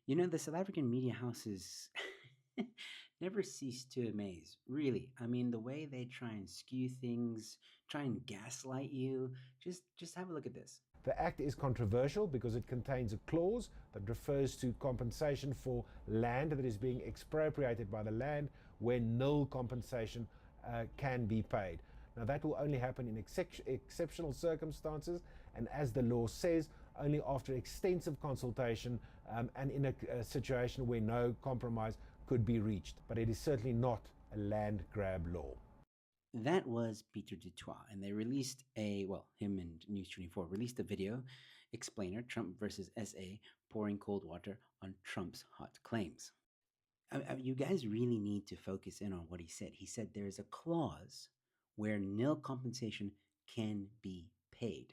The South African media houses never cease to amaze, really. I mean, the way they try and skew things, try and gaslight you. Just have a look at this. The Act is controversial because it contains a clause that refers to compensation for land that is being expropriated by the land where nil compensation can be paid. Now, that will only happen in exceptional circumstances, and as the law says, only after extensive consultation and in a situation where no compromise could be reached. But it is certainly not a land grab law. That was Peter Dutoit, and they released him and News24 released a video explainer, Trump versus SA, pouring cold water on Trump's hot claims. You guys really need to focus in on what he said. He said there is a clause where nil compensation can be paid.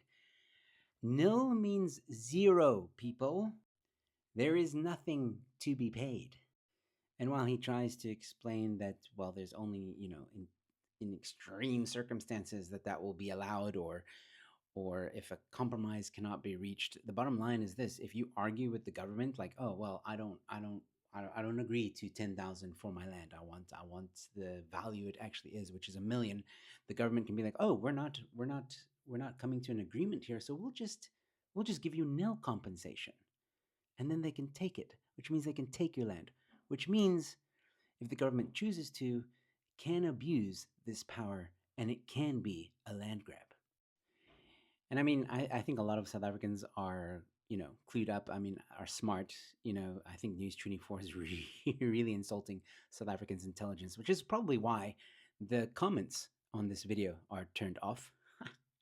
Nil means zero, people. There is nothing to be paid. And while he tries to explain that, well, there's only, in extreme circumstances that will be allowed, or if a compromise cannot be reached, the bottom line is this: if you argue with the government, like, oh well, I don't agree to 10,000 for my land. I want the value it actually is, which is 1 million. The government can be like, oh, we're not coming to an agreement here, so we'll just give you nil compensation, and then they can take it, which means they can take your land, which means if the government chooses to, can abuse this power, and it can be a land grab. And I mean, I think a lot of South Africans are, clued up. I mean, are smart. I think News24 is really, really insulting South Africans' intelligence, which is probably why the comments on this video are turned off.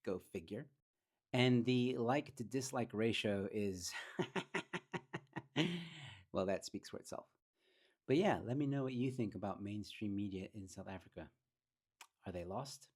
Go figure. And the like to dislike ratio is, well, that speaks for itself. But yeah, let me know what you think about mainstream media in South Africa. Are they lost?